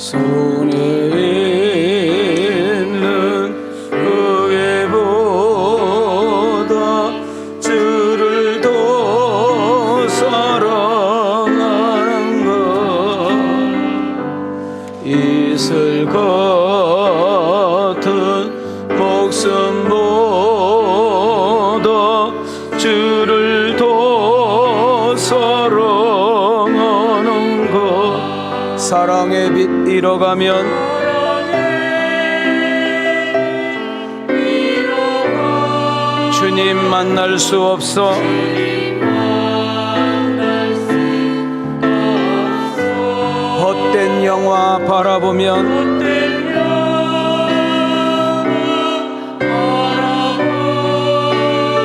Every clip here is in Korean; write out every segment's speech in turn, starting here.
손에 있는 무게보다 주를 더 사랑하는 것, 이슬 같은 목숨보다 주를 더 사랑하는 것. 사랑의 빛 잃어가면 주님 만날 수 없어. 헛된 영화 바라보면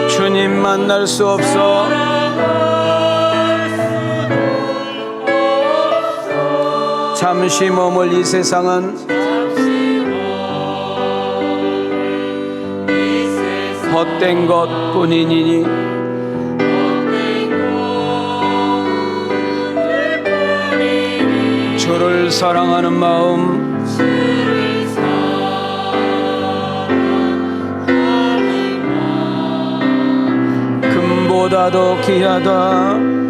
주님 만날 수 없어. 잠시 머물 이 세상은 헛된 것뿐이니 주를 사랑하는 마음, 금보다 더 귀하다.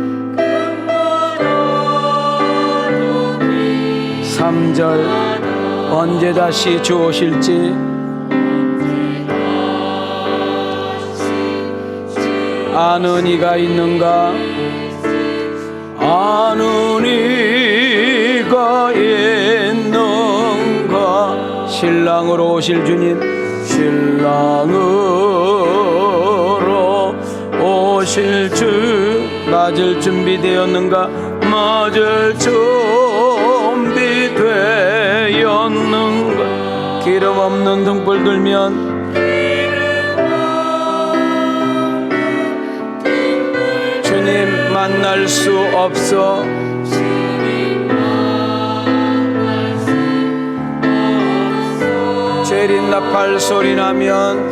3절 언제 다시 주 오실지 아는 이가 있는가? 아는 이가 있는가? 신랑으로 오실 주님, 신랑으로 오실 주 맞을 준비되었는가? 맞을 준비되었는가? 기름 없는 등불 들면 주님 만날 수 없어. 재린 나팔 소리 나면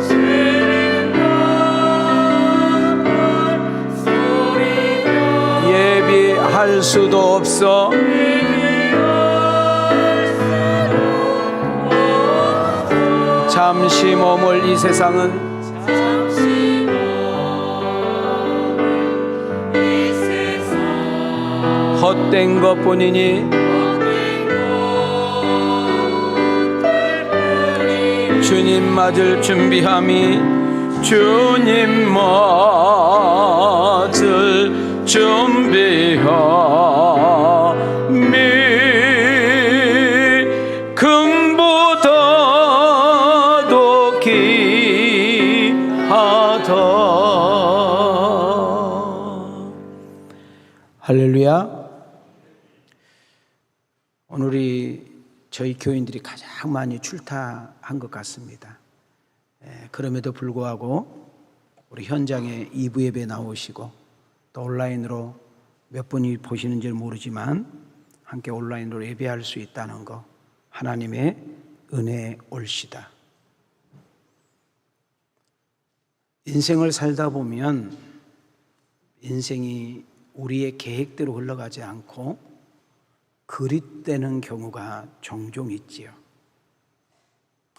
예비할 수도 없어. 잠시 머물 이 세상은 헛된 것뿐이니 주님 맞을 준비함이, 주님 맞을 준비함이 금보다도 귀하다. 할렐루야. 오늘이 저희 교인들이 가장 많이 출타한 것 같습니다. 그럼에도 불구하고 우리 현장에 2부 예배 나오시고 또 온라인으로 몇 분이 보시는지 모르지만 함께 온라인으로 예배할 수 있다는 거 하나님의 은혜의 올시다. 인생을 살다 보면 인생이 우리의 계획대로 흘러가지 않고 그릿되는 경우가 종종 있지요.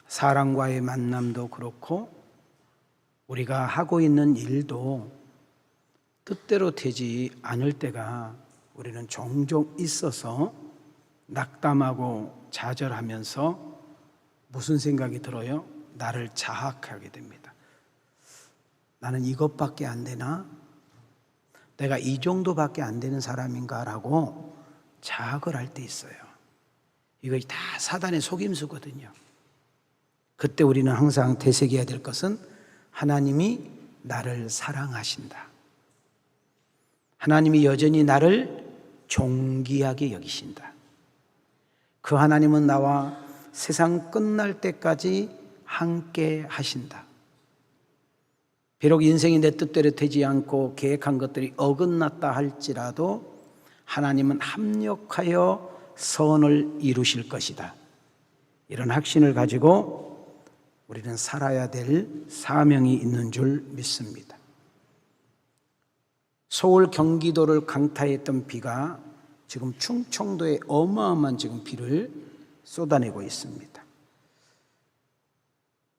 사람과의 만남도 그렇고 우리가 하고 있는 일도 뜻대로 되지 않을 때가 우리는 종종 있어서 낙담하고 좌절하면서 무슨 생각이 들어요? 나를 자학하게 됩니다. 나는 이것밖에 안 되나? 내가 이 정도밖에 안 되는 사람인가라고 자학을 할 때 있어요. 이거 다 사단의 속임수거든요. 그때 우리는 항상 되새겨야 될 것은 하나님이 나를 사랑하신다. 하나님이 여전히 나를 존귀하게 여기신다. 그 하나님은 나와 세상 끝날 때까지 함께 하신다. 비록 인생이 내 뜻대로 되지 않고 계획한 것들이 어긋났다 할지라도 하나님은 합력하여 선을 이루실 것이다. 이런 확신을 가지고 우리는 살아야 될 사명이 있는 줄 믿습니다. 서울 경기도를 강타했던 비가 지금 충청도에 어마어마한 지금 비를 쏟아내고 있습니다.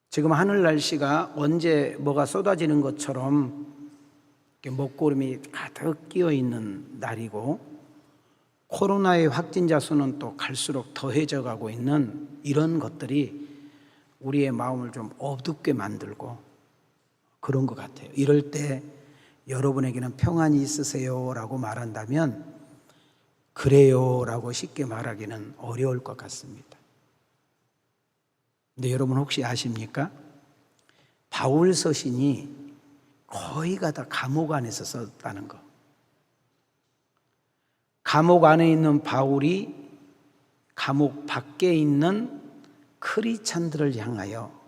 지금 하늘 날씨가 언제 뭐가 쏟아지는 것처럼 먹구름이 가득 끼어 있는 날이고, 코로나의 확진자 수는 또 갈수록 더해져 가고 있는 이런 것들이 우리의 마음을 좀 어둡게 만들고 그런 것 같아요. 이럴 때 여러분에게는 평안이 있으세요 라고 말한다면 그래요 라고 쉽게 말하기는 어려울 것 같습니다. 근데 여러분 혹시 아십니까? 바울 서신이 거의가 다 감옥 안에서 썼다는 거. 감옥 안에 있는 바울이 감옥 밖에 있는 크리스찬들을 향하여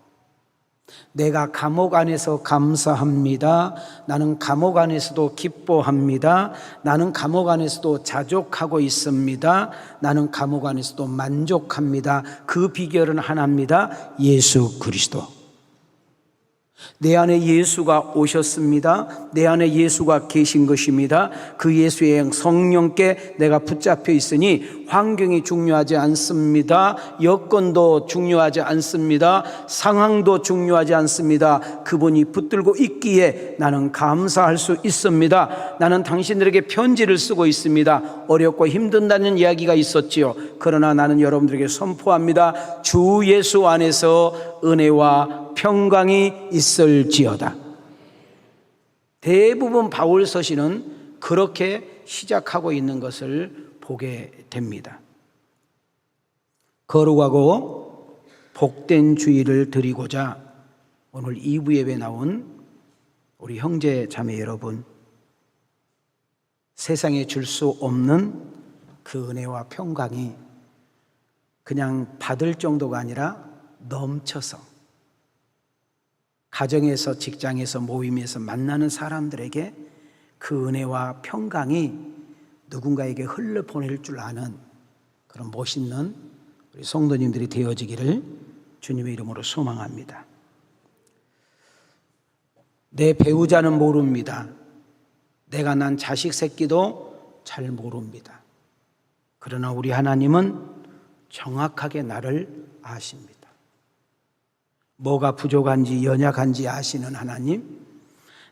내가 감옥 안에서 감사합니다. 나는 감옥 안에서도 기뻐합니다. 나는 감옥 안에서도 자족하고 있습니다. 나는 감옥 안에서도 만족합니다. 그 비결은 하나입니다. 예수 그리스도. 내 안에 예수가 오셨습니다. 내 안에 예수가 계신 것입니다. 그 예수의 성령께 내가 붙잡혀 있으니 환경이 중요하지 않습니다. 여건도 중요하지 않습니다. 상황도 중요하지 않습니다. 그분이 붙들고 있기에 나는 감사할 수 있습니다. 나는 당신들에게 편지를 쓰고 있습니다. 어렵고 힘든다는 이야기가 있었지요. 그러나 나는 여러분들에게 선포합니다. 주 예수 안에서 은혜와 평강이 있을지어다. 대부분 바울 서신은 그렇게 시작하고 있는 것을 보게 됩니다. 거룩하고 복된 주일을 드리고자 오늘 2부 예배 나온 우리 형제 자매 여러분, 세상에 줄 수 없는 그 은혜와 평강이 그냥 받을 정도가 아니라 넘쳐서 가정에서, 직장에서, 모임에서 만나는 사람들에게 그 은혜와 평강이 누군가에게 흘러보낼 줄 아는 그런 멋있는 우리 성도님들이 되어지기를 주님의 이름으로 소망합니다. 내 배우자는 모릅니다. 내가 난 자식 새끼도 잘 모릅니다. 그러나 우리 하나님은 정확하게 나를 아십니다. 뭐가 부족한지 연약한지 아시는 하나님,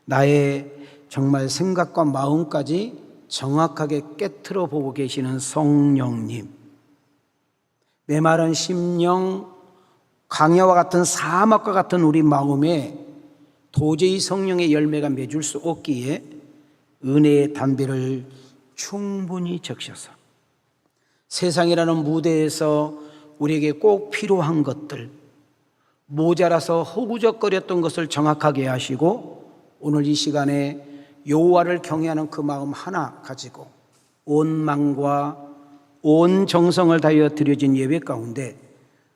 나의 정말 생각과 마음까지 정확하게 깨트려 보고 계시는 성령님, 메마른 심령, 광야와 같은 사막과 같은 우리 마음에 도저히 성령의 열매가 맺을 수 없기에 은혜의 담배를 충분히 적셔서 세상이라는 무대에서 우리에게 꼭 필요한 것들, 모자라서 허구적거렸던 것을 정확하게 하시고 오늘 이 시간에 여호와를 경외하는 그 마음 하나 가지고 온 마음과 온 정성을 다하여 드려진 예배 가운데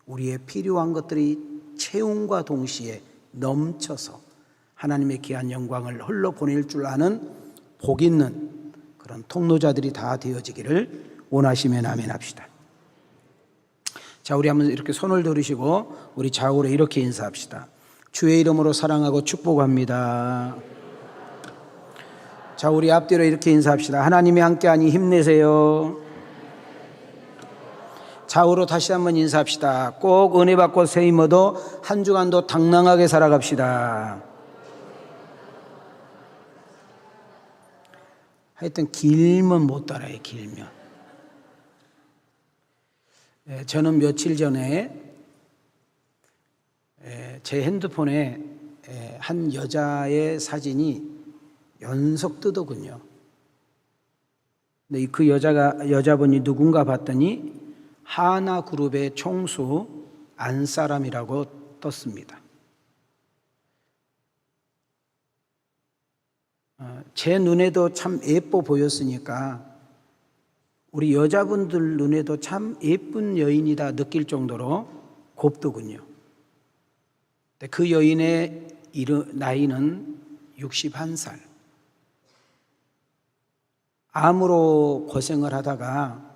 우리의 필요한 것들이 채움과 동시에 넘쳐서 하나님의 귀한 영광을 흘러보낼 줄 아는 복 있는 그런 통로자들이 다 되어지기를 원하시면 아멘 합시다. 자, 우리 한번 이렇게 손을 들으시고 우리 좌우로 이렇게 인사합시다. 주의 이름으로 사랑하고 축복합니다. 자, 우리 앞뒤로 이렇게 인사합시다. 하나님이 함께하니 힘내세요. 좌우로 다시 한번 인사합시다. 꼭 은혜 받고 세임 얻어 한 주간도 당당하게 살아갑시다. 하여튼 길면 못 따라요. 길면. 저는 며칠 전에 제 핸드폰에 한 여자의 사진이 연속 뜨더군요. 근데 그 여자분이 누군가 봤더니 하나그룹의 총수 안사람이라고 떴습니다. 제 눈에도 참 예뻐 보였으니까 우리 여자분들 눈에도 참 예쁜 여인이다 느낄 정도로 곱더군요. 그 여인의 나이는 61살. 암으로 고생을 하다가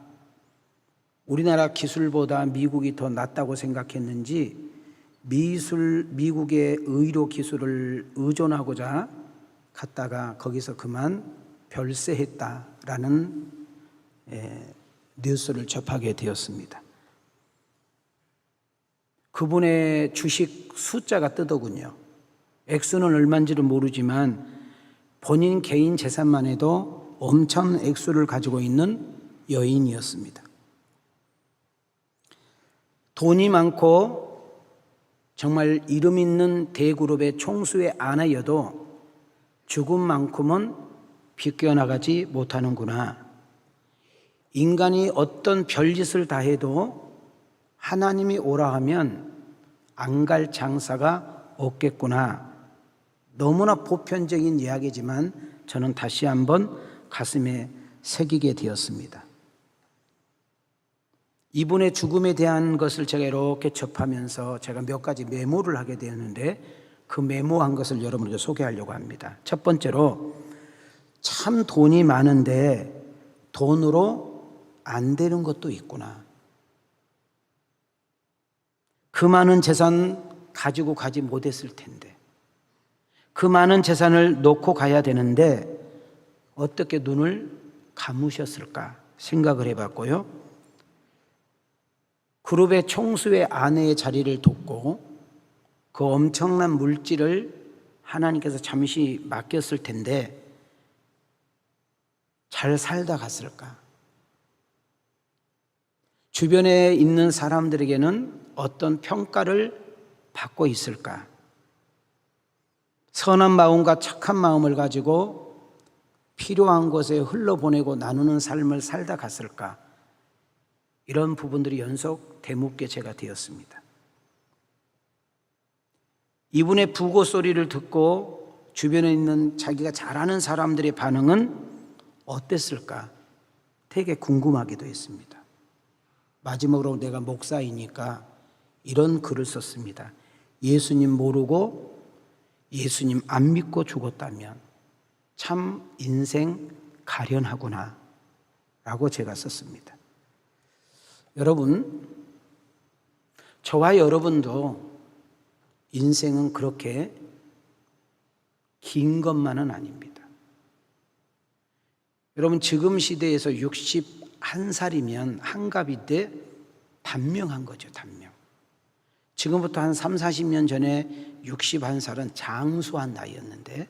우리나라 기술보다 미국이 더 낫다고 생각했는지 미국의 의료 기술을 의존하고자 갔다가 거기서 그만 별세했다라는 뉴스를 접하게 되었습니다. 그분의 주식 숫자가 뜨더군요. 액수는 얼마인지를 모르지만 본인 개인 재산만 해도 엄청 액수를 가지고 있는 여인이었습니다. 돈이 많고 정말 이름 있는 대그룹의 총수의 아내여도 죽음만큼은 비껴나가지 못하는구나. 인간이 어떤 별짓을 다 해도 하나님이 오라 하면 안 갈 장사가 없겠구나. 너무나 보편적인 이야기지만 저는 다시 한번 가슴에 새기게 되었습니다. 이분의 죽음에 대한 것을 제가 이렇게 접하면서 제가 몇 가지 메모를 하게 되었는데 그 메모한 것을 여러분에게 소개하려고 합니다. 첫 번째로, 참 돈이 많은데 돈으로 안 되는 것도 있구나. 그 많은 재산 가지고 가지 못했을 텐데, 그 많은 재산을 놓고 가야 되는데 어떻게 눈을 감으셨을까 생각을 해봤고요. 그룹의 총수의 아내의 자리를 돕고 그 엄청난 물질을 하나님께서 잠시 맡겼을 텐데 잘 살다 갔을까? 주변에 있는 사람들에게는 어떤 평가를 받고 있을까? 선한 마음과 착한 마음을 가지고 필요한 곳에 흘러보내고 나누는 삶을 살다 갔을까? 이런 부분들이 연속 되묻게 제가 되었습니다. 이분의 부고 소리를 듣고 주변에 있는 자기가 잘 아는 사람들의 반응은 어땠을까? 되게 궁금하기도 했습니다. 마지막으로 내가 목사이니까 이런 글을 썼습니다. 예수님 모르고 예수님 안 믿고 죽었다면 참 인생 가련하구나 라고 제가 썼습니다. 여러분, 저와 여러분도 인생은 그렇게 긴 것만은 아닙니다. 여러분, 지금 시대에서 61살이면 한갑인데 단명한 거죠, 단명. 지금부터 한 3, 40년 전에 61살은 장수한 나이였는데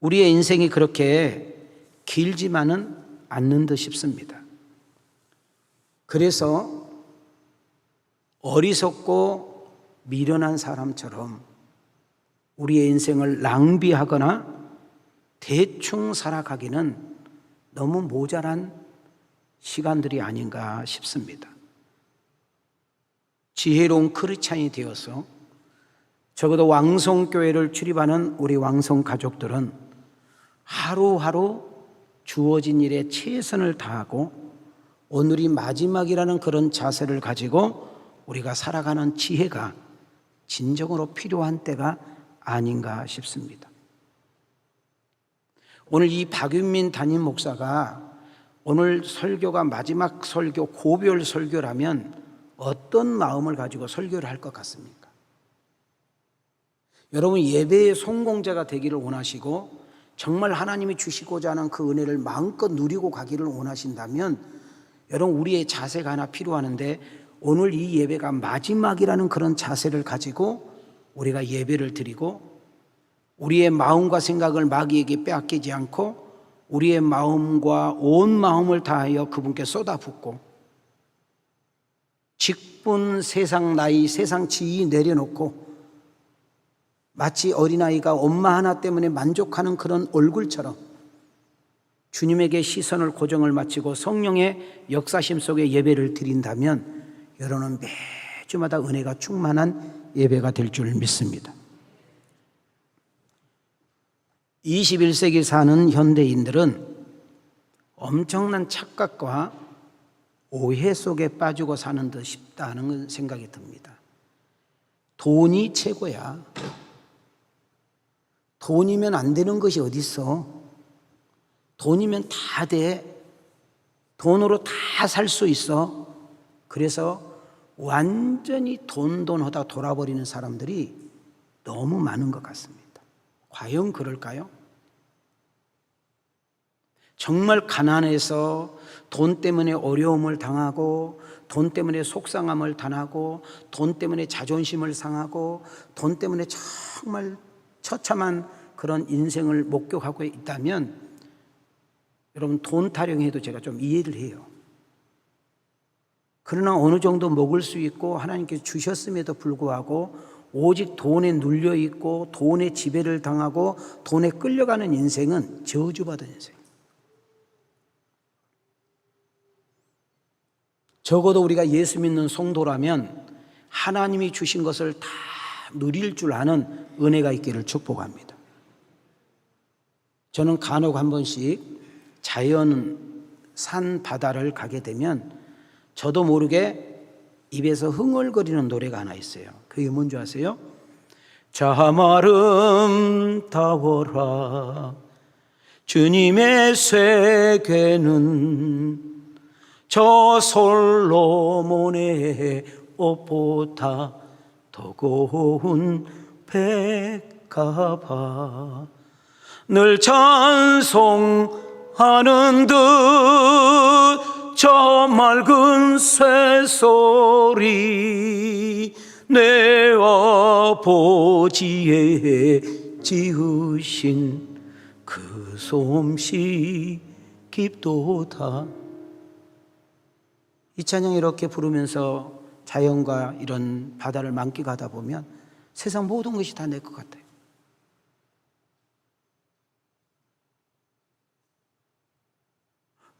우리의 인생이 그렇게 길지만은 않는 듯 싶습니다. 그래서 어리석고 미련한 사람처럼 우리의 인생을 낭비하거나 대충 살아가기는 너무 모자란 시간들이 아닌가 싶습니다. 지혜로운 크리스찬이 되어서 적어도 왕성교회를 출입하는 우리 왕성 가족들은 하루하루 주어진 일에 최선을 다하고 오늘이 마지막이라는 그런 자세를 가지고 우리가 살아가는 지혜가 진정으로 필요한 때가 아닌가 싶습니다. 오늘 이 박윤민 담임 목사가 오늘 설교가 마지막 설교, 고별 설교라면 어떤 마음을 가지고 설교를 할 것 같습니까? 여러분, 예배의 성공자가 되기를 원하시고 정말 하나님이 주시고자 하는 그 은혜를 마음껏 누리고 가기를 원하신다면 여러분, 우리의 자세가 하나 필요하는데 오늘 이 예배가 마지막이라는 그런 자세를 가지고 우리가 예배를 드리고 우리의 마음과 생각을 마귀에게 빼앗기지 않고 우리의 마음과 온 마음을 다하여 그분께 쏟아붓고 직분, 세상 나이, 세상 지위 내려놓고 마치 어린아이가 엄마 하나 때문에 만족하는 그런 얼굴처럼 주님에게 시선을 고정을 마치고 성령의 역사심 속에 예배를 드린다면 여러분은 매주마다 은혜가 충만한 예배가 될 줄 믿습니다. 21세기 사는 현대인들은 엄청난 착각과 오해 속에 빠지고 사는 듯 싶다는 생각이 듭니다. 돈이 최고야. 돈이면 안 되는 것이 어디 있어? 돈이면 다 돼. 돈으로 다 살 수 있어. 그래서 완전히 돈 하다 돌아버리는 사람들이 너무 많은 것 같습니다. 과연 그럴까요? 정말 가난해서 돈 때문에 어려움을 당하고, 돈 때문에 속상함을 당하고, 돈 때문에 자존심을 상하고, 돈 때문에 정말 처참한 그런 인생을 목격하고 있다면, 여러분 돈 타령해도 제가 좀 이해를 해요. 그러나 어느 정도 먹을 수 있고 하나님께서 주셨음에도 불구하고 오직 돈에 눌려 있고 돈의 지배를 당하고 돈에 끌려가는 인생은 저주받은 인생. 적어도 우리가 예수 믿는 성도라면 하나님이 주신 것을 다 누릴 줄 아는 은혜가 있기를 축복합니다. 저는 간혹 한 번씩 자연 산 바다를 가게 되면 저도 모르게 입에서 흥얼거리는 노래가 하나 있어요. 그게 뭔지 아세요? 참 아름다워라 주님의 세계는 저 솔로몬의 옷보다 더 고운 백가봐 늘 찬송하는 듯 저 맑은 새소리 내 아버지의 지으신 그 솜씨 깊도다. 이 찬양 이렇게 부르면서 자연과 이런 바다를 만끽하다 보면 세상 모든 것이 다 내 것 같아요.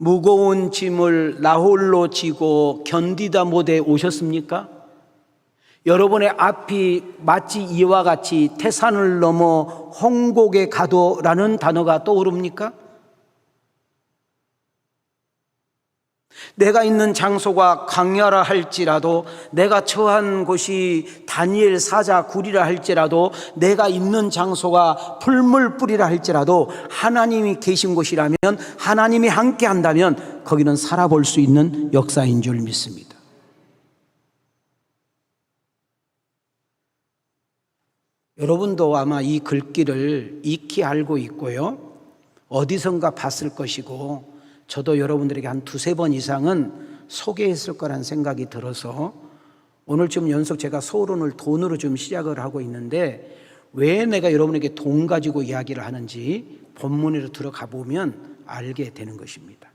무거운 짐을 나 홀로 지고 견디다 못해 오셨습니까? 여러분의 앞이 마치 이와 같이 태산을 넘어 홍곡에 가도라는 단어가 떠오릅니까? 내가 있는 장소가 광야라 할지라도, 내가 처한 곳이 다니엘 사자 굴이라 할지라도, 내가 있는 장소가 풀물불이라 할지라도 하나님이 계신 곳이라면, 하나님이 함께 한다면 거기는 살아볼 수 있는 역사인 줄 믿습니다. 여러분도 아마 이 글귀를 익히 알고 있고요, 어디선가 봤을 것이고, 저도 여러분들에게 한 두세 번 이상은 소개했을 거란 생각이 들어서 오늘 좀 연속 제가 서론을 돈으로 좀 시작을 하고 있는데, 왜 내가 여러분에게 돈 가지고 이야기를 하는지 본문으로 들어가 보면 알게 되는 것입니다.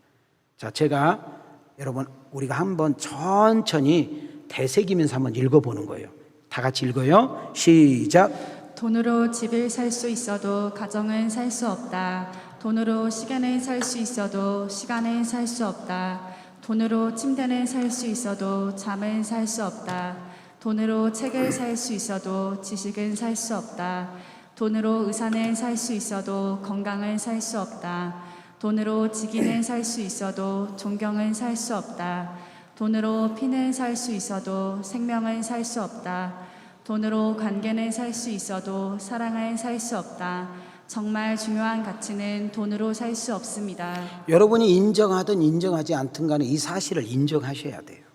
자, 제가 여러분 우리가 한번 천천히 되새기면서 한번 읽어보는 거예요. 다 같이 읽어요. 시작. 돈으로 집을 살 수 있어도 가정은 살 수 없다. 돈으로 시간을 살 수 있어도 시간은 살 수 없다. 돈으로 침대는 살 수 있어도 잠은 살 수 없다. 돈으로 책을 살 수 있어도 지식은 살 수 없다. 돈으로 의사는 살 수 있어도 건강은 살 수 없다. 돈으로 직위는 살 수 있어도 존경은 살 수 없다. 돈으로 피는 살 수 있어도 생명은 살 수 없다. 돈으로 관계는 살 수 있어도 사랑은 살 수 없다. 정말 중요한 가치는 돈으로 살 수 없습니다. 여러분이 인정하든 인정하지 않든 간에 이 사실을 인정하셔야 돼요.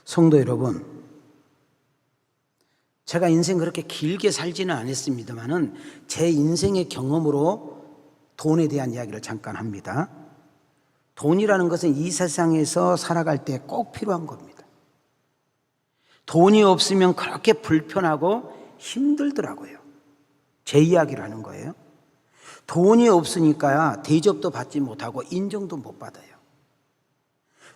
성도 여러분, 제가 인생 그렇게 길게 살지는 않았습니다만은 제 인생의 경험으로 돈에 대한 이야기를 잠깐 합니다. 돈이라는 것은 이 세상에서 살아갈 때 꼭 필요한 겁니다. 돈이 없으면 그렇게 불편하고 힘들더라고요. 제 이야기를 하는 거예요. 돈이 없으니까 대접도 받지 못하고 인정도 못 받아요.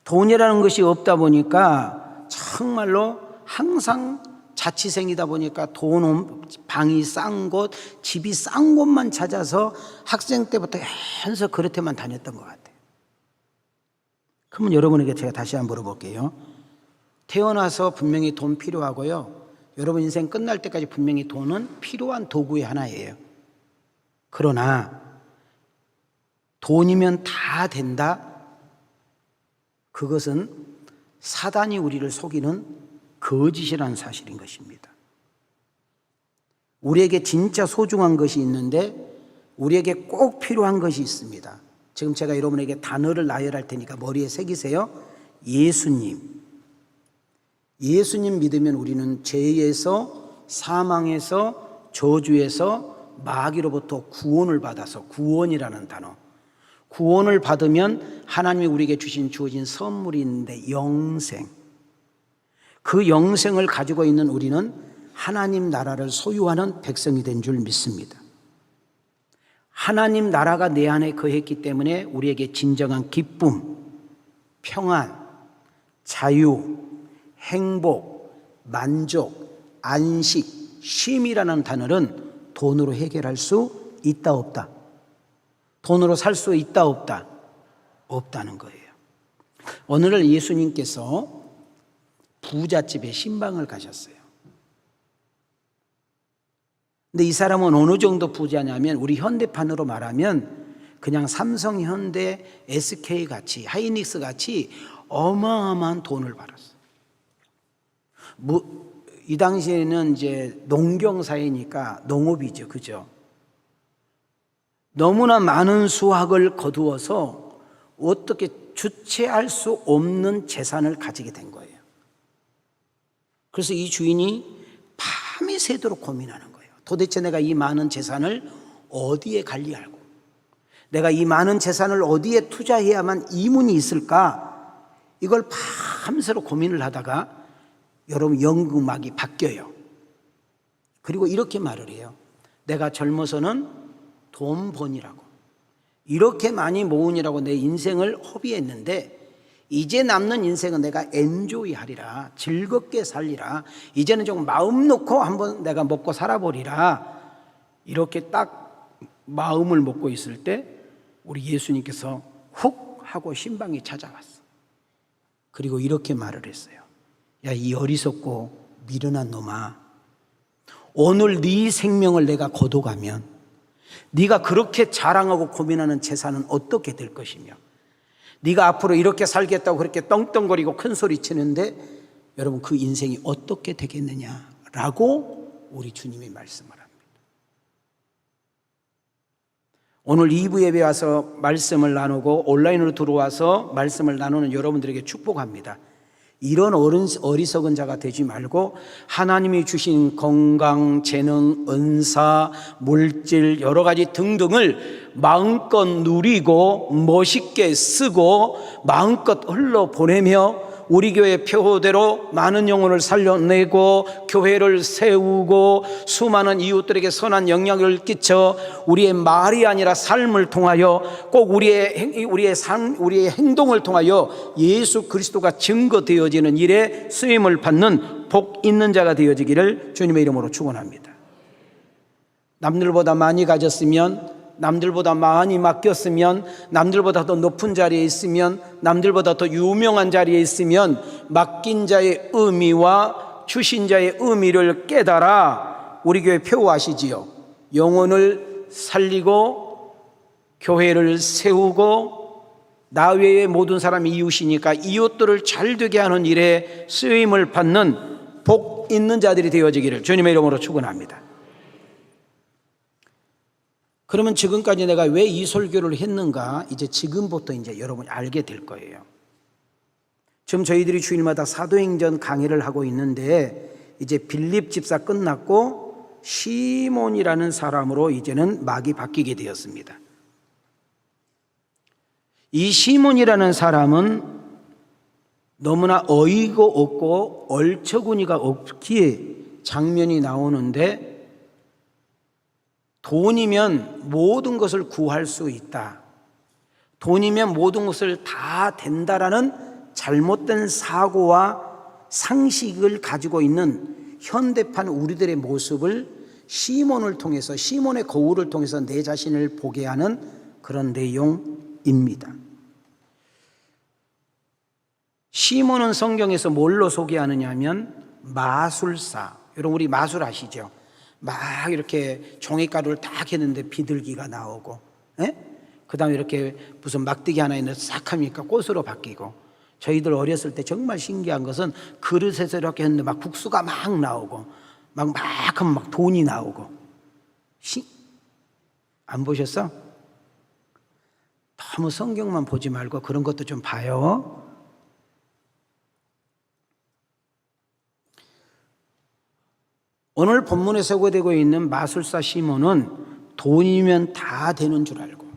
돈이라는 것이 없다 보니까 정말로 항상 자취생이다 보니까 방이 싼 곳, 집이 싼 곳만 찾아서 학생 때부터 연속 그렇게만 다녔던 것 같아요. 그러면 여러분에게 제가 다시 한번 물어볼게요. 태어나서 분명히 돈 필요하고요, 여러분 인생 끝날 때까지 분명히 돈은 필요한 도구의 하나예요. 그러나 돈이면 다 된다? 그것은 사단이 우리를 속이는 거짓이라는 사실인 것입니다. 우리에게 진짜 소중한 것이 있는데 우리에게 꼭 필요한 것이 있습니다. 지금 제가 여러분에게 단어를 나열할 테니까 머리에 새기세요. 예수님. 예수님 믿으면 우리는 죄에서, 사망에서, 저주에서, 마귀로부터 구원을 받아서, 구원이라는 단어, 구원을 받으면 하나님이 우리에게 주어진 선물이 있는데 영생. 그 영생을 가지고 있는 우리는 하나님 나라를 소유하는 백성이 된 줄 믿습니다. 하나님 나라가 내 안에 거했기 때문에 우리에게 진정한 기쁨, 평안, 자유, 행복, 만족, 안식, 쉼이라는 단어는 돈으로 해결할 수 있다 없다? 돈으로 살 수 있다 없다? 없다는 거예요. 오늘날 예수님께서 부잣집에 신방을 가셨어요. 근데 이 사람은 어느 정도 부자냐면 우리 현대판으로 말하면 그냥 삼성, 현대, SK 같이, 하이닉스 같이 어마어마한 돈을 벌었어요. 이 당시에는 이제 농경사회니까 농업이죠, 그죠? 너무나 많은 수확을 거두어서 어떻게 주체할 수 없는 재산을 가지게 된 거예요. 그래서 이 주인이 밤이 새도록 고민하는 거예요. 도대체 내가 이 많은 재산을 어디에 관리하고 내가 이 많은 재산을 어디에 투자해야만 이문이 있을까? 이걸 밤새로 고민을 하다가 여러분 연극막이 바뀌어요. 그리고 이렇게 말을 해요. 내가 젊어서는 돈 번이라고 이렇게 많이 모으니라고 내 인생을 허비했는데 이제 남는 인생은 내가 엔조이 하리라, 즐겁게 살리라, 이제는 좀 마음 놓고 한번 내가 먹고 살아보리라, 이렇게 딱 마음을 먹고 있을 때 우리 예수님께서 훅 하고 신방이 찾아왔어. 그리고 이렇게 말을 했어요. 야, 이 어리석고 미련한 놈아, 오늘 네 생명을 내가 거둬가면 네가 그렇게 자랑하고 고민하는 재산은 어떻게 될 것이며 네가 앞으로 이렇게 살겠다고 그렇게 떵떵거리고 큰 소리 치는데 여러분 그 인생이 어떻게 되겠느냐라고 우리 주님이 말씀을 합니다. 오늘 2부 예배 와서 말씀을 나누고 온라인으로 들어와서 말씀을 나누는 여러분들에게 축복합니다. 이런 어리석은 자가 되지 말고 하나님이 주신 건강, 재능, 은사, 물질 여러 가지 등등을 마음껏 누리고 멋있게 쓰고 마음껏 흘러보내며 우리 교회 표대로 많은 영혼을 살려내고 교회를 세우고 수많은 이웃들에게 선한 영향을 끼쳐 우리의 말이 아니라 삶을 통하여 꼭 우리의 행동을 통하여 예수 그리스도가 증거되어지는 일에 쓰임을 받는 복 있는 자가 되어지기를 주님의 이름으로 축원합니다. 남들보다 많이 가졌으면, 남들보다 많이 맡겼으면, 남들보다 더 높은 자리에 있으면, 남들보다 더 유명한 자리에 있으면 맡긴 자의 의미와 주신 자의 의미를 깨달아 우리 교회 표 아시지요? 영혼을 살리고 교회를 세우고 나 외에 모든 사람이 이웃이니까 이웃들을 잘 되게 하는 일에 쓰임을 받는 복 있는 자들이 되어지기를 주님의 이름으로 축원합니다. 그러면 지금까지 내가 왜 이 설교를 했는가? 이제 지금부터 이제 여러분이 알게 될 거예요. 지금 저희들이 주일마다 사도행전 강의를 하고 있는데 이제 빌립 집사 끝났고 시몬이라는 사람으로 이제는 막이 바뀌게 되었습니다. 이 시몬이라는 사람은 너무나 어이가 없고 얼처구니가 없기에 장면이 나오는데 돈이면 모든 것을 구할 수 있다. 돈이면 모든 것을 다 된다라는 잘못된 사고와 상식을 가지고 있는 현대판 우리들의 모습을 시몬을 통해서, 시몬의 거울을 통해서 내 자신을 보게 하는 그런 내용입니다. 시몬은 성경에서 뭘로 소개하느냐 하면 마술사. 여러분 우리 마술 아시죠? 막 이렇게 종이가루를 딱 했는데 비둘기가 나오고, 그 다음에 이렇게 무슨 막대기 하나 있는 싹 하니까 꽃으로 바뀌고, 저희들 어렸을 때 정말 신기한 것은 그릇에서 이렇게 했는데 막 국수가 막 나오고 막 하면 막 돈이 나오고. 안 보셨어? 너무 성경만 보지 말고 그런 것도 좀 봐요. 오늘 본문에 소개되고 있는 마술사 시몬은 돈이면 다 되는 줄 알고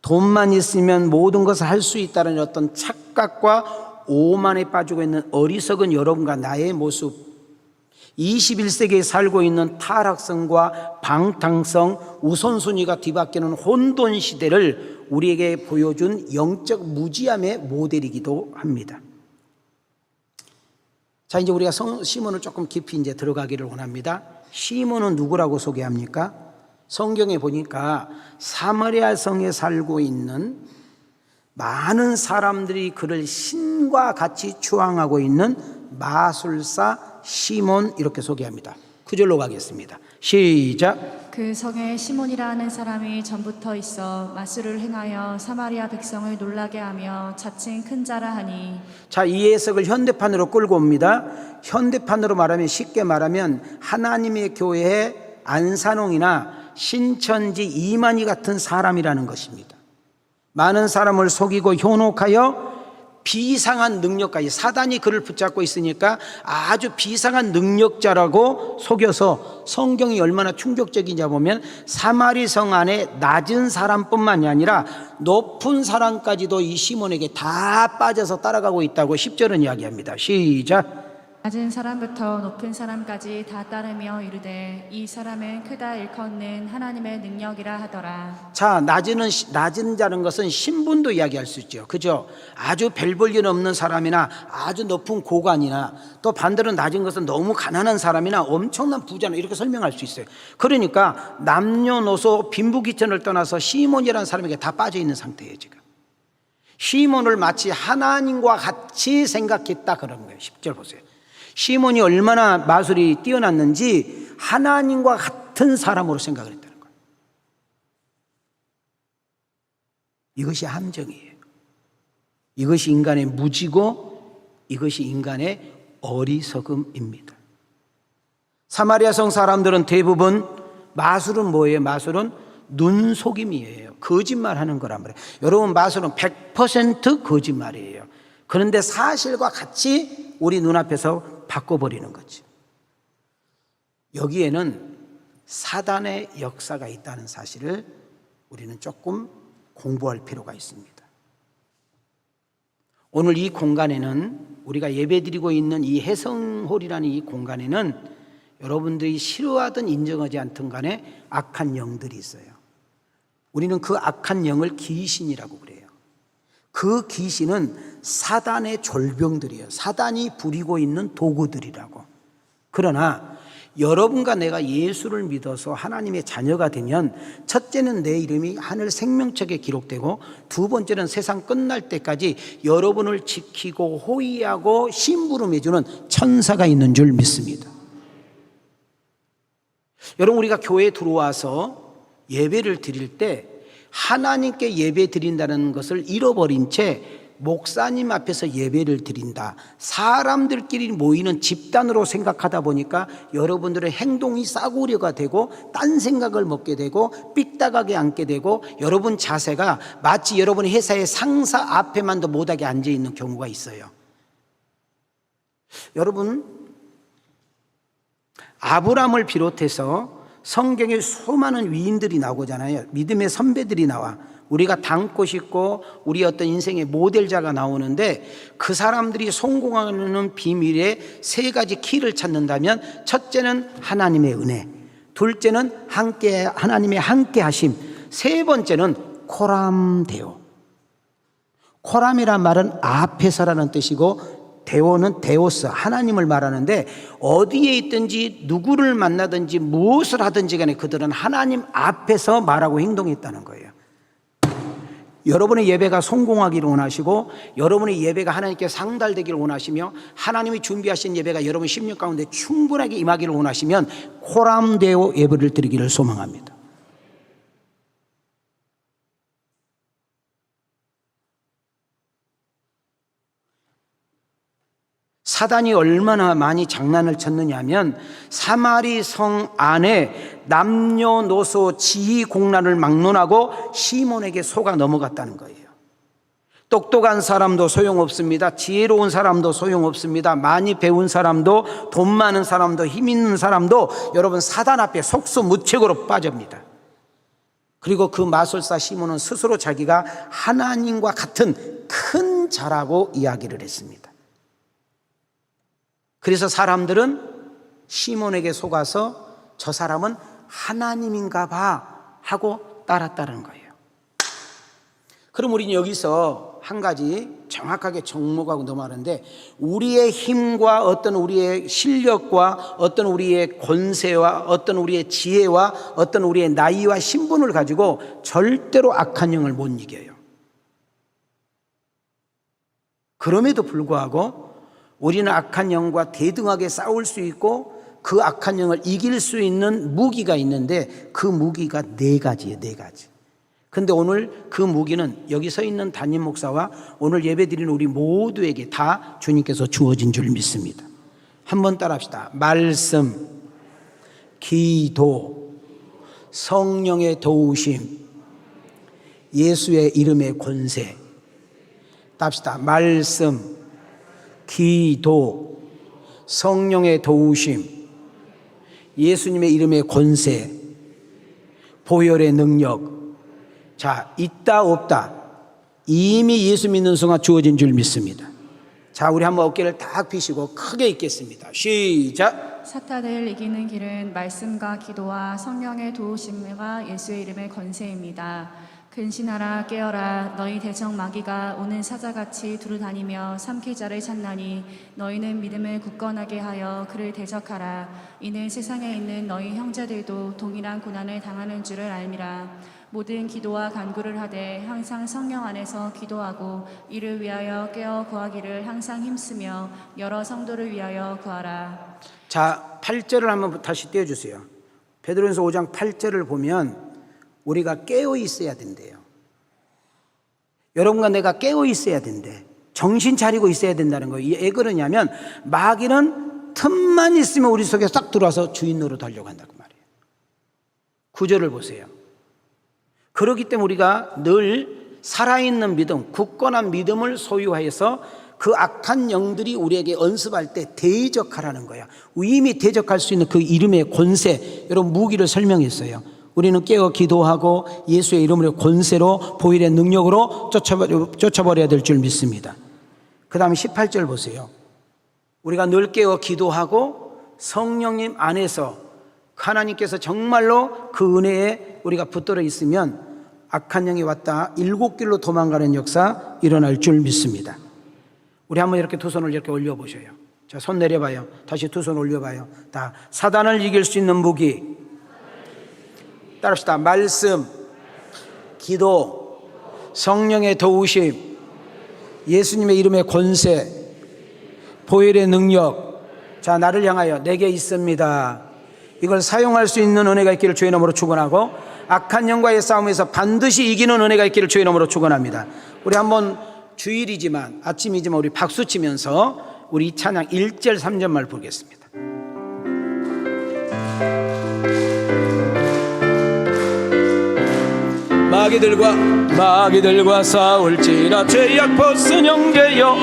돈만 있으면 모든 것을 할 수 있다는 어떤 착각과 오만에 빠지고 있는 어리석은 여러분과 나의 모습, 21세기에 살고 있는 타락성과 방탕성, 우선순위가 뒤바뀌는 혼돈 시대를 우리에게 보여준 영적 무지함의 모델이기도 합니다. 자, 이제 우리가 시몬을 조금 깊이 이제 들어가기를 원합니다. 시몬은 누구라고 소개합니까? 성경에 보니까 사마리아 성에 살고 있는 많은 사람들이 그를 신과 같이 추앙하고 있는 마술사 시몬, 이렇게 소개합니다. 9절로 가겠습니다. 시작. 그 성에 시몬이라 하는 사람이 전부터 있어 마술을 행하여 사마리아 백성을 놀라게 하며 자칭 큰 자라 하니. 자, 이 해석을 현대판으로 끌고 옵니다. 현대판으로 말하면, 쉽게 말하면 하나님의 교회에 안산홍이나 신천지 이만희 같은 사람이라는 것입니다. 많은 사람을 속이고 현혹하여 비상한 능력까지, 사단이 그를 붙잡고 있으니까 아주 비상한 능력자라고 속여서, 성경이 얼마나 충격적이냐 보면 사마리 성 안에 낮은 사람뿐만이 아니라 높은 사람까지도 이 시몬에게 다 빠져서 따라가고 있다고 10절은 이야기합니다. 시작. 낮은 사람부터 높은 사람까지 다 따르며 이르되 이 사람은 크다 일컫는 하나님의 능력이라 하더라. 자, 낮은 자는 것은 신분도 이야기할 수 있죠. 그죠? 아주 별 볼 일 없는 사람이나 아주 높은 고관이나, 또 반대로 낮은 것은 너무 가난한 사람이나 엄청난 부자나, 이렇게 설명할 수 있어요. 그러니까 남녀노소 빈부귀천을 떠나서 시몬이라는 사람에게 다 빠져 있는 상태예요, 지금. 시몬을 마치 하나님과 같이 생각했다, 그런 거예요. 10절 보세요. 시몬이 얼마나 마술이 뛰어났는지 하나님과 같은 사람으로 생각을 했다는 거예요. 이것이 함정이에요. 이것이 인간의 무지고 이것이 인간의 어리석음입니다. 사마리아 성 사람들은 대부분, 마술은 뭐예요? 마술은 눈속임이에요. 거짓말하는 거란 말이에요. 여러분, 마술은 100% 거짓말이에요. 그런데 사실과 같이 우리 눈앞에서 바꿔버리는 거지. 여기에는 사단의 역사가 있다는 사실을 우리는 조금 공부할 필요가 있습니다. 오늘 이 공간에는, 우리가 예배드리고 있는 이 해성홀이라는 이 공간에는 여러분들이 싫어하든 인정하지 않든 간에 악한 영들이 있어요. 우리는 그 악한 영을 귀신이라고 그래요. 그 귀신은 사단의 졸병들이에요. 사단이 부리고 있는 도구들이라고. 그러나 여러분과 내가 예수를 믿어서 하나님의 자녀가 되면, 첫째는 내 이름이 하늘 생명책에 기록되고, 두 번째는 세상 끝날 때까지 여러분을 지키고 호위하고 심부름해주는 천사가 있는 줄 믿습니다. 여러분, 우리가 교회에 들어와서 예배를 드릴 때 하나님께 예배 드린다는 것을 잃어버린 채 목사님 앞에서 예배를 드린다, 사람들끼리 모이는 집단으로 생각하다 보니까 여러분들의 행동이 싸구려가 되고 딴 생각을 먹게 되고 삐딱하게 앉게 되고, 여러분 자세가 마치 여러분의 회사의 상사 앞에만도 못하게 앉아있는 경우가 있어요. 여러분, 아브라함을 비롯해서 성경에 수많은 위인들이 나오잖아요. 믿음의 선배들이 나와. 우리가 닮고 싶고 우리 어떤 인생의 모델자가 나오는데, 그 사람들이 성공하는 비밀의 세 가지 키를 찾는다면, 첫째는 하나님의 은혜, 둘째는 하나님의 함께하심, 세 번째는 코람데오. 코람이란 말은 앞에서라는 뜻이고, 데오는 데오스, 하나님을 말하는데, 어디에 있든지 누구를 만나든지 무엇을 하든지 간에 그들은 하나님 앞에서 말하고 행동했다는 거예요. 여러분의 예배가 성공하기를 원하시고, 여러분의 예배가 하나님께 상달되기를 원하시며, 하나님이 준비하신 예배가 여러분 심령 가운데 충분하게 임하기를 원하시면 코람데오 예배를 드리기를 소망합니다. 사단이 얼마나 많이 장난을 쳤느냐 하면, 사마리 성 안에 남녀노소 지휘공란을 막론하고 시몬에게 속아 넘어갔다는 거예요. 똑똑한 사람도 소용없습니다. 지혜로운 사람도 소용없습니다. 많이 배운 사람도, 돈 많은 사람도, 힘 있는 사람도 여러분 사단 앞에 속수무책으로 빠집니다. 그리고 그 마술사 시몬은 스스로 자기가 하나님과 같은 큰 자라고 이야기를 했습니다. 그래서 사람들은 시몬에게 속아서 저 사람은 하나님인가 봐 하고 따랐다는 거예요. 그럼 우리는 여기서 한 가지 정확하게 접목하고 넘어가는데, 우리의 힘과 어떤 우리의 실력과 어떤 우리의 권세와 어떤 우리의 지혜와 어떤 우리의 나이와 신분을 가지고 절대로 악한 영을 못 이겨요. 그럼에도 불구하고 우리는 악한 영과 대등하게 싸울 수 있고 그 악한 영을 이길 수 있는 무기가 있는데, 그 무기가 4가지예요. 4가지. 근데 오늘 그 무기는 여기 서 있는 담임 목사와 오늘 예배드리는 우리 모두에게 다 주님께서 주어진 줄 믿습니다. 한번 따라합시다. 말씀, 기도, 성령의 도우심, 예수의 이름의 권세. 답시다. 말씀, 기도, 성령의 도우심, 예수님의 이름의 권세, 보혈의 능력. 자, 있다 없다, 이미 예수 믿는 순간 주어진 줄 믿습니다. 자, 우리 한번 어깨를 딱 펴시고 크게 읽겠습니다. 시작. 사탄을 이기는 길은 말씀과 기도와 성령의 도우심과 예수의 이름의 권세입니다. 근신하라 깨어라, 너희 대적 마귀가 오는 사자같이 두루다니며 삼킬 자를 찾나니 너희는 믿음을 굳건하게 하여 그를 대적하라. 이는 세상에 있는 너희 형제들도 동일한 고난을 당하는 줄을 알미라. 모든 기도와 간구를 하되 항상 성령 안에서 기도하고 이를 위하여 깨어 구하기를 항상 힘쓰며 여러 성도를 위하여 구하라. 자, 8절을 한번 다시 띄워주세요. 베드로전서 5장 8절을 보면 우리가 깨어 있어야 된대요. 여러분과 내가 깨어 있어야 된대. 정신 차리고 있어야 된다는 거예요. 왜 그러냐면 마귀는 틈만 있으면 우리 속에 싹 들어와서 주인 노릇 하려고 한다고 말이에요. 9절을 보세요. 그렇기 때문에 우리가 늘 살아있는 믿음, 굳건한 믿음을 소유하여서 그 악한 영들이 우리에게 언습할 때 대적하라는 거야. 이미 대적할 수 있는 그 이름의 권세, 여러분 무기를 설명했어요. 우리는 깨어 기도하고 예수의 이름으로 권세로 보혈의 능력으로 쫓아버려야 될 줄 믿습니다. 그 다음에 18절 보세요. 우리가 늘 깨어 기도하고 성령님 안에서 하나님께서 정말로 그 은혜에 우리가 붙들어 있으면 악한 영이 왔다 7길로 도망가는 역사 일어날 줄 믿습니다. 우리 한번 이렇게 두 손을 이렇게 올려보셔요. 자, 손 내려봐요. 다시 두 손 올려봐요. 다 사단을 이길 수 있는 무기. 따라합시다. 말씀, 기도, 성령의 도우심, 예수님의 이름의 권세, 보혈의 능력. 자, 나를 향하여 내게 있습니다. 이걸 사용할 수 있는 은혜가 있기를 주의 이름으로 축원하고, 악한 영과의 싸움에서 반드시 이기는 은혜가 있기를 주의 이름으로 축원합니다. 우리 한번 주일이지만 아침이지만 우리 박수 치면서 우리 이 찬양 1절 3절만 부르겠습니다. 마귀들과 싸울지라 죄악 벗은 형제여,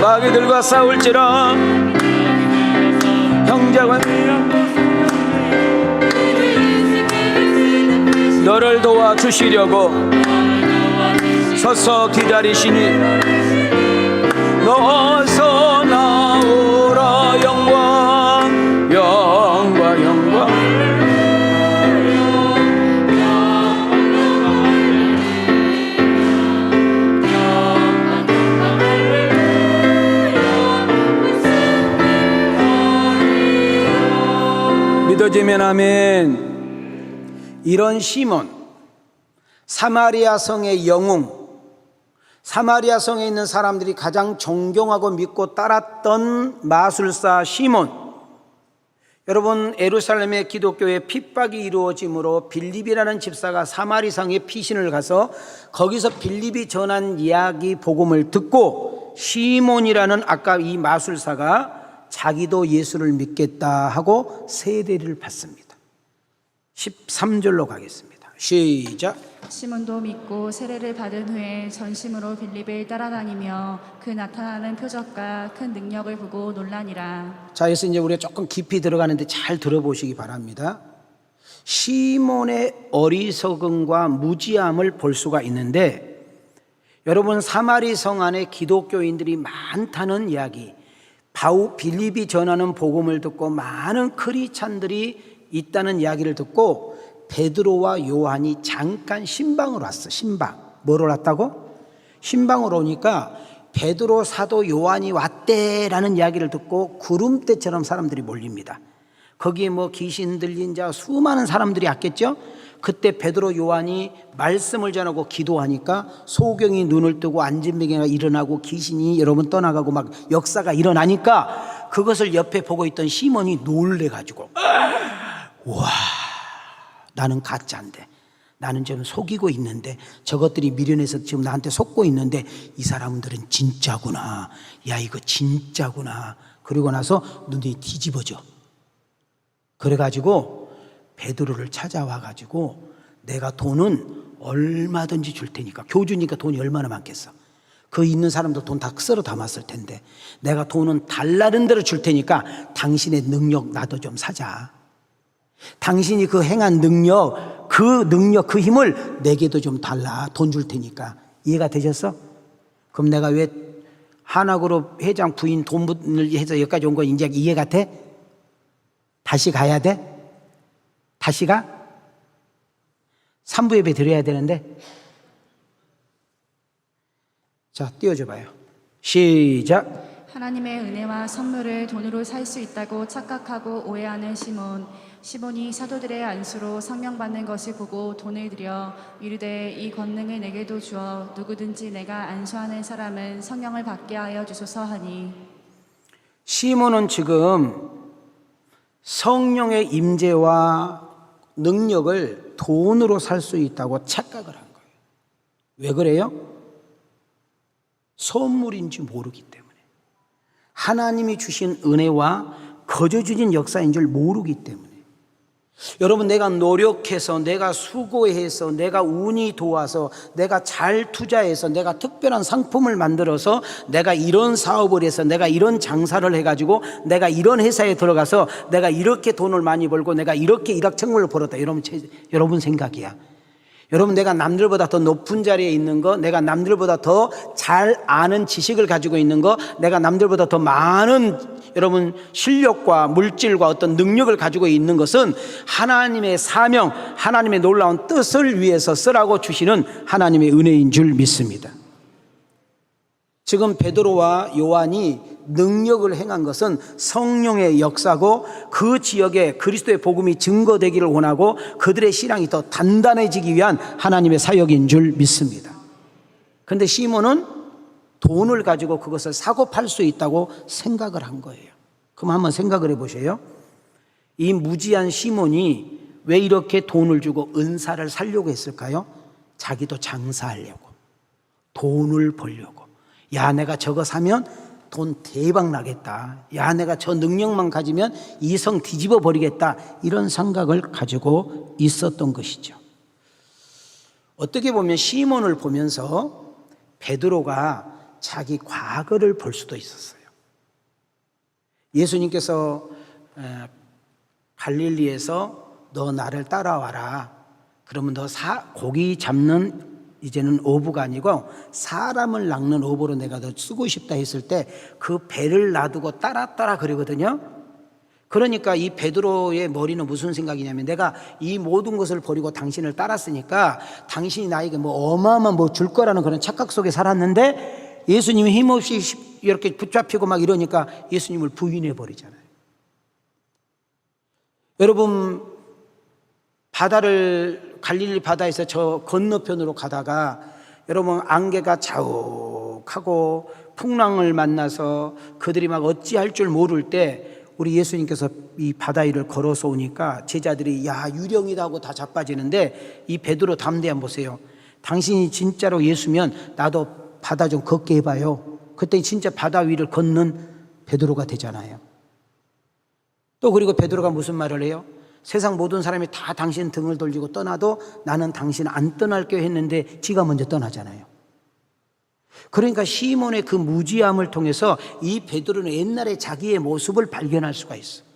마귀들과 싸울지라 형제와 너를 도와주시려고 서서 기다리시니 어서 나오라. 영광 영광 영광. 믿어지면 아멘. 이런 시몬, 사마리아 성의 영웅, 사마리아 성에 있는 사람들이 가장 존경하고 믿고 따랐던 마술사 시몬, 여러분, 예루살렘의 기독교의 핍박이 이루어짐으로 빌립이라는 집사가 사마리성에 피신을 가서 거기서 빌립이 전한 이야기 복음을 듣고 시몬이라는 아까 이 마술사가 자기도 예수를 믿겠다 하고 세례를 받습니다. 13절로 가겠습니다. 시작. 시몬도 믿고 세례를 받은 후에 전심으로 빌립을 따라다니며 그 나타나는 표적과 큰 능력을 보고 놀라니라. 자, 그래서 이제 우리가 조금 깊이 들어가는데 잘 들어보시기 바랍니다. 시몬의 어리석음과 무지함을 볼 수가 있는데, 여러분, 사마리 성 안에 기독교인들이 많다는 이야기, 빌립이 전하는 복음을 듣고 많은 크리스찬들이 있다는 이야기를 듣고 베드로와 요한이 잠깐 신방으로 왔어. 신방. 뭐로 왔다고? 신방으로 오니까 베드로, 사도, 요한이 왔대라는 이야기를 듣고 구름대처럼 사람들이 몰립니다. 거기에 뭐 귀신 들린 자 수많은 사람들이 왔겠죠. 그때 베드로, 요한이 말씀을 전하고 기도하니까 소경이 눈을 뜨고 안진뱅이가 일어나고 귀신이 여러분 떠나가고 막 역사가 일어나니까 그것을 옆에 보고 있던 시몬이 놀래가지고, 와, 나는 가짜인데, 나는 좀 속이고 있는데, 저것들이 미련해서 지금 나한테 속고 있는데 이 사람들은 진짜구나, 야 이거 진짜구나. 그리고 나서 눈이 뒤집어져. 그래가지고 베드로를 찾아와가지고 내가 돈은 얼마든지 줄 테니까, 교주니까 돈이 얼마나 많겠어. 그 있는 사람도 돈 다 썰어 담았을 텐데 내가 돈은 달라는 대로 줄 테니까 당신의 능력 나도 좀 사자. 당신이 그 행한 능력, 그 힘을 내게도 좀 달라. 돈 줄 테니까. 이해가 되셨어? 그럼 내가 왜 하나그룹 회장 부인 돈을 해서 여기까지 온 거 이제 이해가 돼? 다시 가야 돼? 다시 가? 3부 예배 드려야 되는데. 자, 띄워줘 봐요. 시작. 하나님의 은혜와 선물을 돈으로 살 수 있다고 착각하고 오해하는 시몬이 사도들의 안수로 성령받는 것을 보고 돈을 들여 이르되 이 권능을 내게도 주어 누구든지 내가 안수하는 사람은 성령을 받게 하여 주소서 하니. 시몬은 지금 성령의 임재와 능력을 돈으로 살 수 있다고 착각을 한 거예요. 왜 그래요? 선물인지 모르기 때문에. 하나님이 주신 은혜와 거저 주신 역사인 줄 모르기 때문에. 여러분, 내가 노력해서, 내가 수고해서, 내가 운이 도와서, 내가 잘 투자해서, 내가 특별한 상품을 만들어서, 내가 이런 사업을 해서, 내가 이런 장사를 해가지고, 내가 이런 회사에 들어가서 내가 이렇게 돈을 많이 벌고 내가 이렇게 일확천금을 벌었다. 여러분 생각이야. 여러분, 내가 남들보다 더 높은 자리에 있는 거, 내가 남들보다 더 잘 아는 지식을 가지고 있는 거, 내가 남들보다 더 많은 여러분 실력과 물질과 어떤 능력을 가지고 있는 것은 하나님의 사명, 하나님의 놀라운 뜻을 위해서 쓰라고 주시는 하나님의 은혜인 줄 믿습니다. 지금 베드로와 요한이 능력을 행한 것은 성령의 역사고, 그 지역에 그리스도의 복음이 증거되기를 원하고 그들의 신앙이 더 단단해지기 위한 하나님의 사역인 줄 믿습니다. 그런데 시몬은 돈을 가지고 그것을 사고 팔 수 있다고 생각을 한 거예요. 그럼 한번 생각을 해보세요. 이 무지한 시몬이 왜 이렇게 돈을 주고 은사를 살려고 했을까요? 자기도 장사하려고, 돈을 벌려고. 야, 내가 저거 사면 돈 대박 나겠다. 야, 내가 저 능력만 가지면 이 성 뒤집어 버리겠다. 이런 생각을 가지고 있었던 것이죠. 어떻게 보면 시몬을 보면서 베드로가 자기 과거를 볼 수도 있었어요. 예수님께서 갈릴리에서 너 나를 따라와라. 그러면 너 고기 잡는 이제는 어부가 아니고 사람을 낚는 어부로 내가 너 쓰고 싶다 했을 때 그 배를 놔두고 따라 그러거든요. 그러니까 이 베드로의 머리는 무슨 생각이냐면, 내가 이 모든 것을 버리고 당신을 따랐으니까 당신이 나에게 뭐 어마어마한 뭐 줄 거라는 그런 착각 속에 살았는데, 예수님이 힘없이 이렇게 붙잡히고 막 이러니까 예수님을 부인해 버리잖아요. 여러분, 갈릴리 바다에서 저 건너편으로 가다가 여러분 안개가 자욱하고 풍랑을 만나서 그들이 막 어찌할 줄 모를 때 우리 예수님께서 이 바다 위를 걸어서 오니까 제자들이 야 유령이다 하고 다 자빠지는데 이 베드로 담대한 보세요. 당신이 진짜로 예수면 나도 바다 좀 걷게 해봐요. 그때 진짜 바다 위를 걷는 베드로가 되잖아요. 또 그리고 베드로가 무슨 말을 해요? 세상 모든 사람이 다 당신 등을 돌리고 떠나도 나는 당신 안 떠날게 했는데 지가 먼저 떠나잖아요. 그러니까 시몬의 그 무지함을 통해서 이 베드로는 옛날에 자기의 모습을 발견할 수가 있어.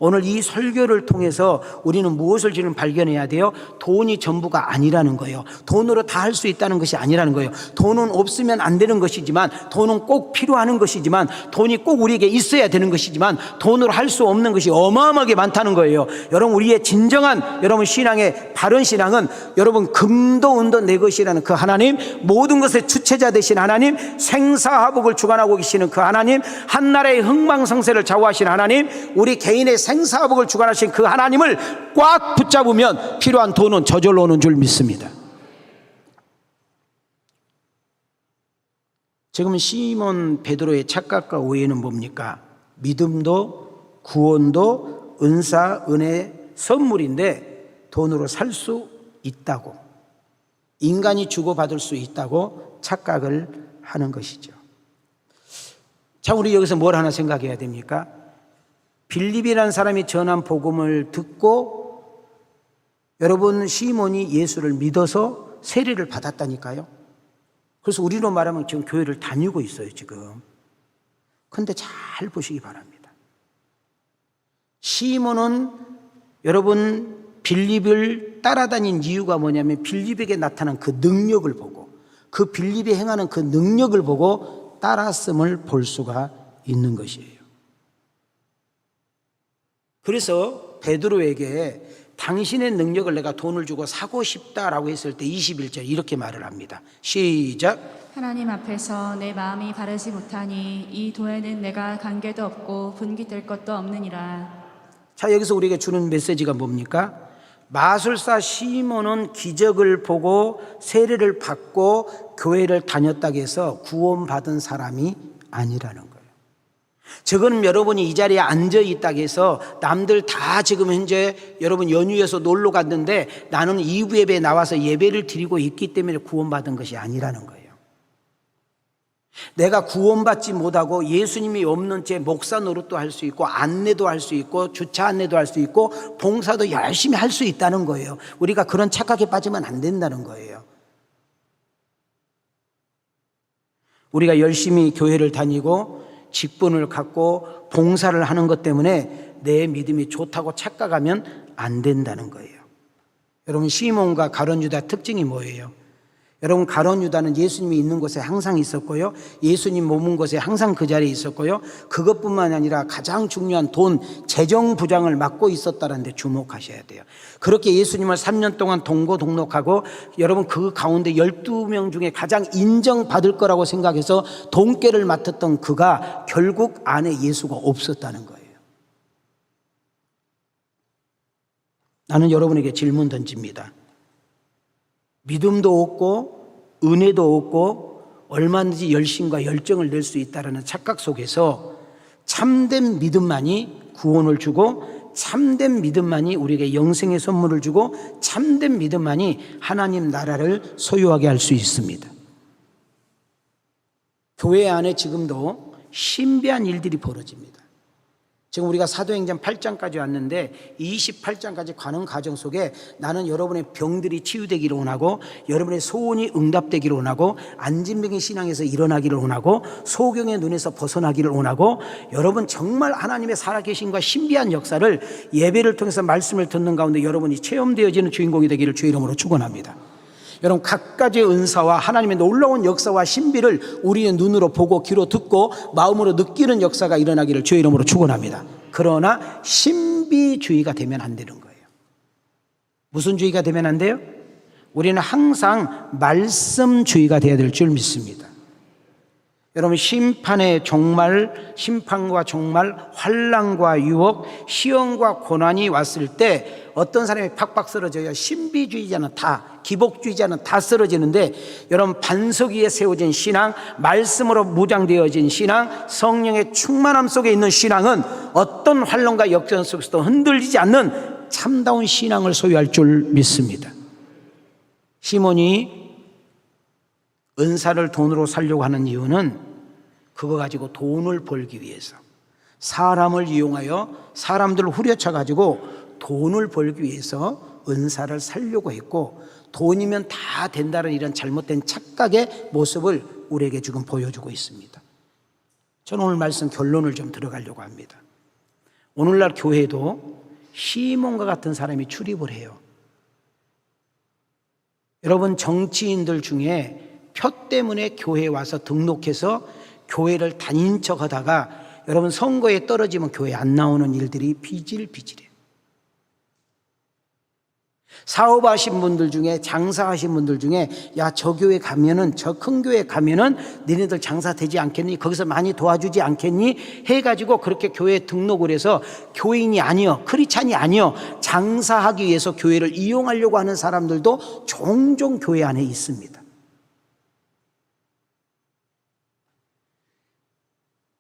오늘 이 설교를 통해서 우리는 무엇을 지금 발견해야 돼요? 돈이 전부가 아니라는 거예요. 돈으로 다 할 수 있다는 것이 아니라는 거예요. 돈은 없으면 안 되는 것이지만, 돈은 꼭 필요한 것이지만, 돈이 꼭 우리에게 있어야 되는 것이지만, 돈으로 할 수 없는 것이 어마어마하게 많다는 거예요. 여러분, 우리의 진정한 여러분 신앙의 바른 신앙은 여러분 금도 은도 내 것이라는 그 하나님, 모든 것의 주체자 되신 하나님, 생사화복을 주관하고 계시는 그 하나님, 한나라의 흥망성쇠를 좌우하신 하나님, 우리 개인의 생사화복을 주관하신 그 하나님을 꽉 붙잡으면 필요한 돈은 저절로 오는 줄 믿습니다. 지금 시몬 베드로의 착각과 오해는 뭡니까? 믿음도 구원도 은사, 은혜, 선물인데 돈으로 살 수 있다고, 인간이 주고받을 수 있다고 착각을 하는 것이죠. 자, 우리 여기서 뭘 하나 생각해야 됩니까? 빌립이라는 사람이 전한 복음을 듣고 여러분 시몬이 예수를 믿어서 세례를 받았다니까요. 그래서 우리로 말하면 지금 교회를 다니고 있어요 지금. 그런데 잘 보시기 바랍니다. 시몬은 여러분 빌립을 따라다닌 이유가 뭐냐면 빌립에게 나타난 그 능력을 보고, 그 빌립이 행하는 그 능력을 보고 따랐음을 볼 수가 있는 것이에요. 그래서 베드로에게 당신의 능력을 내가 돈을 주고 사고 싶다라고 했을 때 21절 이렇게 말을 합니다. 시작. 하나님 앞에서 내 마음이 바르지 못하니 이 돈에는 내가 관계도 없고 분깃될 것도 없느니라. 자, 여기서 우리에게 주는 메시지가 뭡니까? 마술사 시몬은 기적을 보고 세례를 받고 교회를 다녔다고 해서 구원받은 사람이 아니라는 거예요. 저거는 여러분이 이 자리에 앉아 있다고 해서 남들 다 지금 현재 여러분 연휴에서 놀러 갔는데 나는 2부 예배에 나와서 예배를 드리고 있기 때문에 구원받은 것이 아니라는 거예요. 내가 구원받지 못하고 예수님이 없는 채 목사 노릇도 할 수 있고 안내도 할 수 있고 주차 안내도 할 수 있고 봉사도 열심히 할 수 있다는 거예요. 우리가 그런 착각에 빠지면 안 된다는 거예요. 우리가 열심히 교회를 다니고 직분을 갖고 봉사를 하는 것 때문에 내 믿음이 좋다고 착각하면 안 된다는 거예요. 여러분 시몬과 가룟 유다 특징이 뭐예요? 여러분 가룟 유다는 예수님이 있는 곳에 항상 있었고요, 예수님 머문 곳에 항상 그 자리에 있었고요, 그것뿐만 아니라 가장 중요한 돈, 재정 부장을 맡고 있었다는 데 주목하셔야 돼요. 그렇게 예수님을 3년 동안 동고동락하고 여러분 그 가운데 12명 중에 가장 인정받을 거라고 생각해서 돈깨를 맡았던 그가 결국 안에 예수가 없었다는 거예요. 나는 여러분에게 질문 던집니다. 믿음도 없고 은혜도 없고 얼마든지 열심과 열정을 낼 수 있다는 착각 속에서 참된 믿음만이 구원을 주고, 참된 믿음만이 우리에게 영생의 선물을 주고, 참된 믿음만이 하나님 나라를 소유하게 할 수 있습니다. 교회 안에 지금도 신비한 일들이 벌어집니다. 지금 우리가 사도행전 8장까지 왔는데 28장까지 가는 과정 속에 나는 여러분의 병들이 치유되기를 원하고, 여러분의 소원이 응답되기를 원하고, 안진병의 신앙에서 일어나기를 원하고, 소경의 눈에서 벗어나기를 원하고, 여러분 정말 하나님의 살아계심과 신비한 역사를 예배를 통해서 말씀을 듣는 가운데 여러분이 체험되어지는 주인공이 되기를 주의 이름으로 축원합니다. 여러분 각가지의 은사와 하나님의 놀라운 역사와 신비를 우리의 눈으로 보고 귀로 듣고 마음으로 느끼는 역사가 일어나기를 주의 이름으로 축원합니다. 그러나 신비주의가 되면 안 되는 거예요. 무슨 주의가 되면 안 돼요? 우리는 항상 말씀주의가 되어야 될 줄 믿습니다. 여러분, 심판과 종말, 환난과 유혹, 시험과 고난이 왔을 때 어떤 사람이 팍팍 쓰러져요? 신비주의자는 다, 기복주의자는 다 쓰러지는데, 여러분, 반석 위에 세워진 신앙, 말씀으로 무장되어진 신앙, 성령의 충만함 속에 있는 신앙은 어떤 환난과 역전 속에서도 흔들리지 않는 참다운 신앙을 소유할 줄 믿습니다. 시몬이 은사를 돈으로 살려고 하는 이유는 그거 가지고 돈을 벌기 위해서, 사람을 이용하여 사람들을 후려쳐 가지고 돈을 벌기 위해서 은사를 살려고 했고, 돈이면 다 된다는 이런 잘못된 착각의 모습을 우리에게 지금 보여주고 있습니다. 저는 오늘 말씀 결론을 좀 들어가려고 합니다. 오늘날 교회도 시몬과 같은 사람이 출입을 해요. 여러분, 정치인들 중에 표 때문에 교회에 와서 등록해서 교회를 다닌 척 하다가 여러분, 선거에 떨어지면 교회 안 나오는 일들이 비질비질해요. 사업하신 분들 중에, 장사하신 분들 중에, 야, 저 교회 가면은, 저 큰 교회 가면은 너네들 장사 되지 않겠니? 거기서 많이 도와주지 않겠니? 해가지고 그렇게 교회에 등록을 해서 교인이 아니요, 크리스찬이 아니요, 장사하기 위해서 교회를 이용하려고 하는 사람들도 종종 교회 안에 있습니다.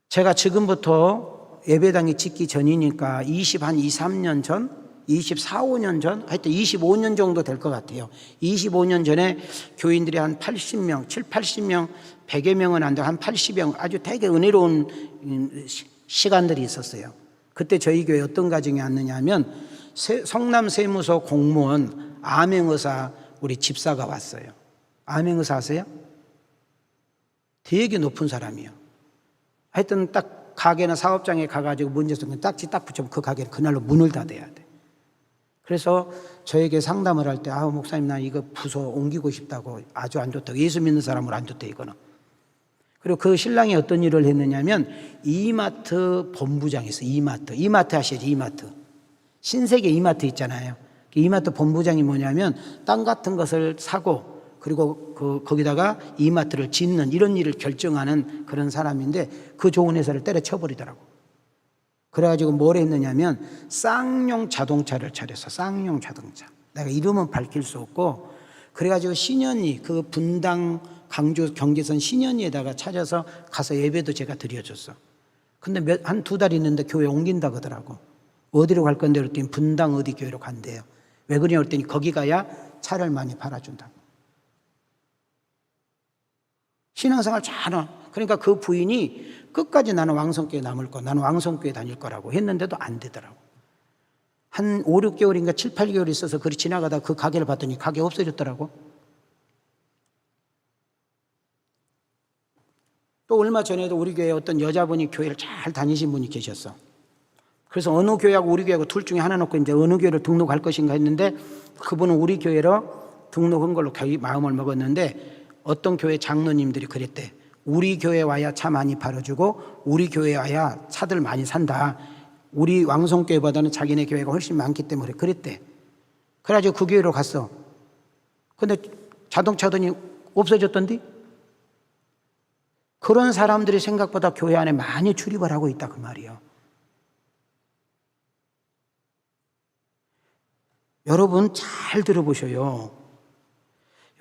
제가 지금부터 예배당이 짓기 전이니까 23년 전, 24, 5년 전, 하여튼 25년 정도 될 것 같아요. 25년 전에 교인들이 한 80명, 7, 80명, 100여 명은 안 되고 한 80명, 아주 되게 은혜로운 시간들이 있었어요. 그때 저희 교회 어떤 가정이 왔느냐 하면, 성남세무서 공무원 암행의사 우리 집사가 왔어요. 암행의사 아세요? 되게 높은 사람이에요. 하여튼 딱 가게나 사업장에 가가지고 문제 생기면 딱지 딱 붙여면 그 가게는 그날로 문을 닫아야 돼. 그래서 저에게 상담을 할 때, 목사님, 나 이거 부서 옮기고 싶다고, 아주 안 좋다고, 예수 믿는 사람으로 안 좋다, 이거는. 그리고 그 신랑이 어떤 일을 했느냐면, 이마트 본부장이었어요. 이마트 아시죠? 이마트. 신세계 이마트 있잖아요. 이마트 본부장이 뭐냐면, 땅 같은 것을 사고, 그리고 거기다가 이마트를 짓는 이런 일을 결정하는 그런 사람인데, 그 좋은 회사를 때려쳐버리더라고. 그래가지고 뭘 했느냐면, 쌍용 자동차를 차렸어. 쌍용 자동차. 내가 이름은 밝힐 수 없고, 그래가지고 신현리, 그 분당 강주 경계선 신현리에다가 찾아서 가서 예배도 제가 드려줬어. 근데 한 2달 있는데 교회 옮긴다 그러더라고. 어디로 갈 건데 그랬더니 분당 어디 교회로 간대요. 왜 그러냐 그랬더니 거기 가야 차를 많이 팔아준다. 신앙생활 잘하. 그러니까 그 부인이 끝까지 나는 왕성교회 남을 거, 나는 왕성교회 다닐 거라고 했는데도 안 되더라고. 한 5, 6개월인가 7, 8개월 있어서 그리 지나가다 그 가게를 봤더니 가게 없어졌더라고. 또 얼마 전에도 우리 교회에 어떤 여자분이 교회를 잘 다니신 분이 계셨어. 그래서 어느 교회하고 우리 교회하고 둘 중에 하나 놓고 이제 어느 교회를 등록할 것인가 했는데, 그분은 우리 교회로 등록한 걸로 마음을 먹었는데, 어떤 교회 장로님들이 그랬대. 우리 교회 와야 차 많이 팔아주고 우리 교회 와야 차들 많이 산다. 우리 왕성교회보다는 자기네 교회가 훨씬 많기 때문에 그랬대. 그래가지고 그 교회로 갔어. 근데 자동차더니 없어졌던데? 그런 사람들이 생각보다 교회 안에 많이 출입을 하고 있다 그 말이에요. 여러분 잘 들어보셔요.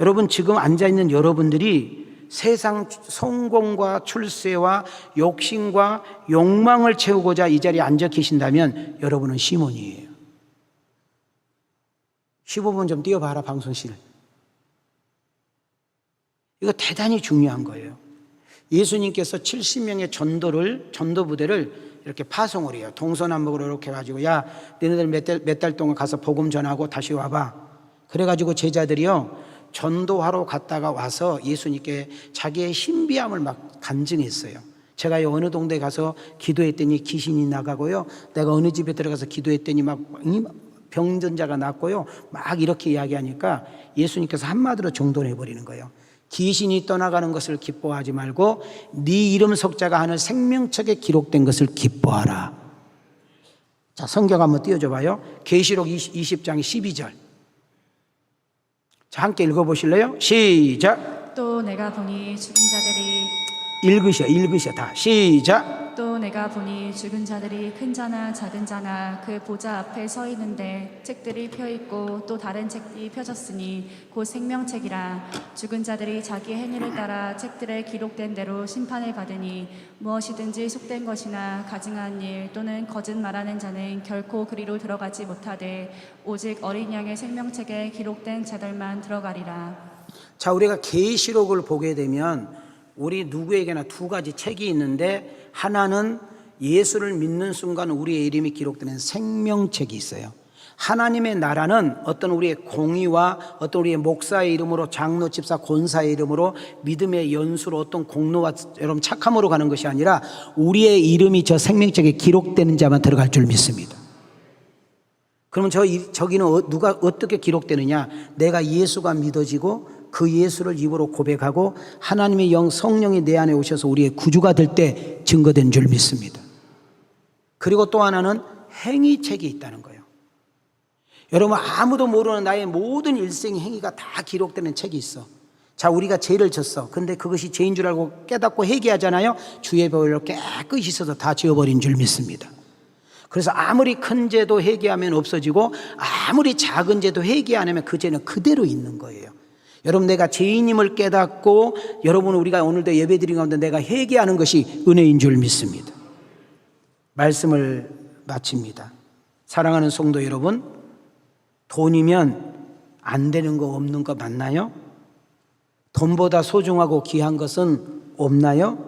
여러분, 지금 앉아있는 여러분들이 세상 성공과 출세와 욕심과 욕망을 채우고자 이 자리에 앉아 계신다면 여러분은 시몬이에요. 15분 좀 띄워봐라, 방송실. 이거 대단히 중요한 거예요. 예수님께서 70명의 전도부대를 이렇게 파송을 해요. 동서남북으로 이렇게 해가지고, 야, 너네들 몇 달 동안 가서 복음 전하고 다시 와봐. 그래가지고 제자들이요, 전도하러 갔다가 와서 예수님께 자기의 신비함을 막 간증했어요. 제가 어느 동네 가서 기도했더니 귀신이 나가고요, 내가 어느 집에 들어가서 기도했더니 막 병든 자가 낫고요, 막 이렇게 이야기하니까 예수님께서 한마디로 정돈해버리는 거예요. 귀신이 떠나가는 것을 기뻐하지 말고 네 이름 석자가 하늘 생명책에 기록된 것을 기뻐하라. 자, 성경 한번 띄워줘 봐요. 계시록 20장 12절. 자, 함께 읽어보실래요? 시작. 또 내가 보니 죽은 자들이 읽으셔 다 시작. 또 내가 보니 죽은 자들이 큰 자나 작은 자나 그 보좌 앞에 서 있는데 책들이 펴 있고 또 다른 책이 펴졌으니 곧 생명책이라. 죽은 자들이 자기 행위를 따라 책들에 기록된 대로 심판을 받으니 무엇이든지 속된 것이나 가증한 일 또는 거짓 말하는 자는 결코 그리로 들어가지 못하되 오직 어린 양의 생명책에 기록된 자들만 들어가리라. 자, 우리가 계시록을 보게 되면 우리 누구에게나 두 가지 책이 있는데, 하나는 예수를 믿는 순간 우리의 이름이 기록되는 생명책이 있어요. 하나님의 나라는 어떤 우리의 공의와 어떤 우리의 목사의 이름으로, 장로, 집사, 권사의 이름으로, 믿음의 연수로 어떤 공로와 여러분 착함으로 가는 것이 아니라 우리의 이름이 저 생명책에 기록되는 자만 들어갈 줄 믿습니다. 그러면 저기는 누가 어떻게 기록되느냐? 내가 예수가 믿어지고 그 예수를 입으로 고백하고 하나님의 영 성령이 내 안에 오셔서 우리의 구주가 될 때 증거된 줄 믿습니다. 그리고 또 하나는 행위책이 있다는 거예요. 여러분, 아무도 모르는 나의 모든 일생 행위가 다 기록되는 책이 있어. 자, 우리가 죄를 졌어. 근데 그것이 죄인 줄 알고 깨닫고 회개하잖아요. 주의 보혈로 깨끗이 씻어서 다 지워버린 줄 믿습니다. 그래서 아무리 큰 죄도 회개하면 없어지고 아무리 작은 죄도 회개 안 하면 그 죄는 그대로 있는 거예요. 여러분, 내가 죄인임을 깨닫고 여러분, 우리가 오늘도 예배드린 가운데 내가 회개하는 것이 은혜인 줄 믿습니다. 말씀을 마칩니다. 사랑하는 성도 여러분, 돈이면 안 되는 거 없는 거 맞나요? 돈보다 소중하고 귀한 것은 없나요?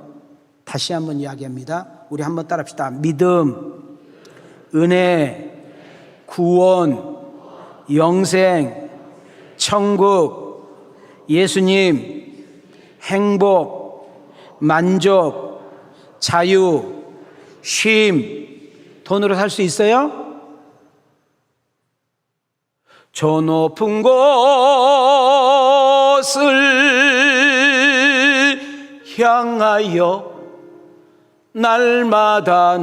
다시 한번 이야기합니다. 우리 한번 따라합시다. 믿음, 은혜, 구원, 영생, 천국, 예수님, 행복, 만족, 자유, 쉼, 돈으로 살 수 있어요? 저 높은 곳을 향하여 날마다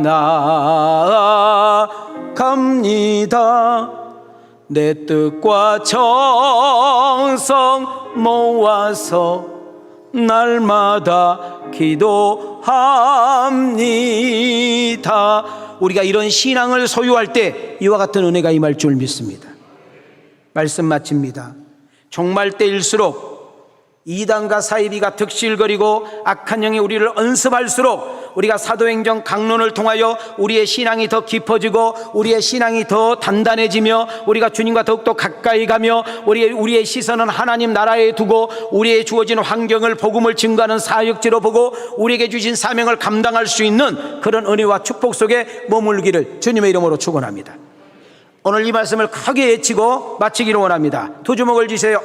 나아갑니다. 내 뜻과 정성 모아서 날마다 기도합니다. 우리가 이런 신앙을 소유할 때 이와 같은 은혜가 임할 줄 믿습니다. 말씀 마칩니다. 종말 때일수록 이단과 사이비가 득실거리고 악한 영이 우리를 언습할수록 우리가 사도행전 강론을 통하여 우리의 신앙이 더 깊어지고 우리의 신앙이 더 단단해지며 우리가 주님과 더욱더 가까이 가며 우리의 시선은 하나님 나라에 두고 우리의 주어진 환경을 복음을 증거하는 사역지로 보고 우리에게 주신 사명을 감당할 수 있는 그런 은혜와 축복 속에 머물기를 주님의 이름으로 축원합니다. 오늘 이 말씀을 크게 외치고 마치기를 원합니다. 두 주먹을 쥐세요.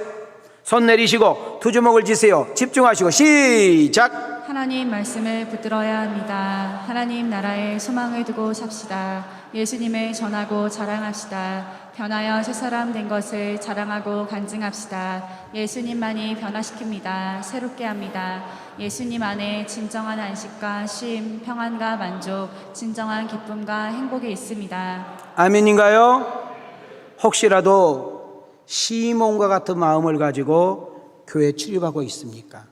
손 내리시고 두 주먹을 쥐세요. 집중하시고 시작. 하나님 말씀을 붙들어야 합니다. 하나님 나라에 소망을 두고 삽시다. 예수님을 전하고 자랑합시다. 변하여 새 사람 된 것을 자랑하고 간증합시다. 예수님만이 변화시킵니다. 새롭게 합니다. 예수님 안에 진정한 안식과 쉼, 평안과 만족, 진정한 기쁨과 행복이 있습니다. 아멘인가요? 혹시라도 시몬과 같은 마음을 가지고 교회에 출입하고 있습니까?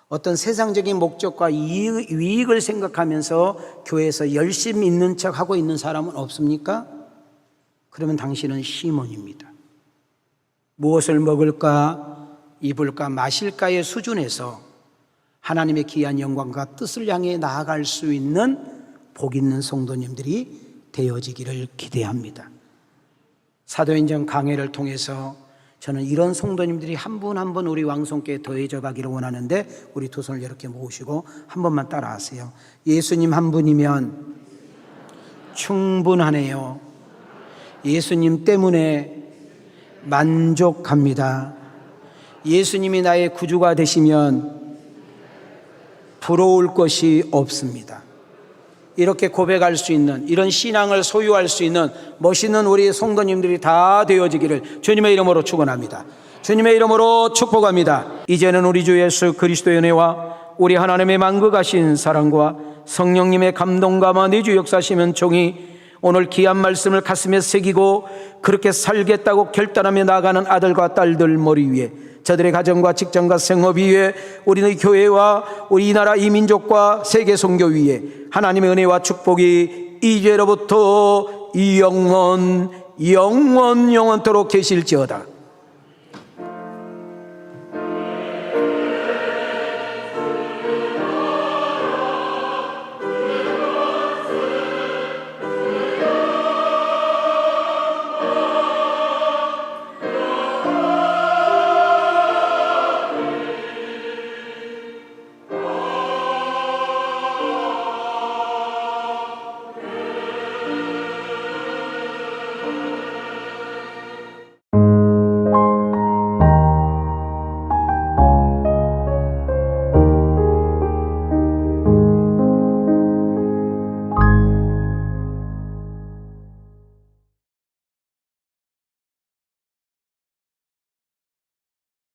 어떤 세상적인 목적과 이익을 생각하면서 교회에서 열심히 있는 척 하고 있는 사람은 없습니까? 그러면 당신은 시몬입니다. 무엇을 먹을까, 입을까, 마실까의 수준에서 하나님의 귀한 영광과 뜻을 향해 나아갈 수 있는 복 있는 성도님들이 되어지기를 기대합니다. 사도행전 강해를 통해서 저는 이런 성도님들이 한 분 한 분 우리 왕성교회에 더해져 가기를 원하는데 우리 두 손을 이렇게 모으시고 한 번만 따라하세요. 예수님 한 분이면 충분하네요. 예수님 때문에 만족합니다. 예수님이 나의 구주가 되시면 부러울 것이 없습니다. 이렇게 고백할 수 있는, 이런 신앙을 소유할 수 있는 멋있는 우리 성도님들이 다 되어지기를 주님의 이름으로 축원합니다. 주님의 이름으로 축복합니다. 이제는 우리 주 예수 그리스도의 은혜와 우리 하나님의 만극하신 사랑과 성령님의 감동과 내주 역사하시는 종이 오늘 귀한 말씀을 가슴에 새기고 그렇게 살겠다고 결단하며 나아가는 아들과 딸들 머리 위에, 저들의 가정과 직장과 생업 위에, 우리의 교회와 우리 이 나라 이 민족과 세계 선교 위에 하나님의 은혜와 축복이 이제로부터 영원토록 계실지어다.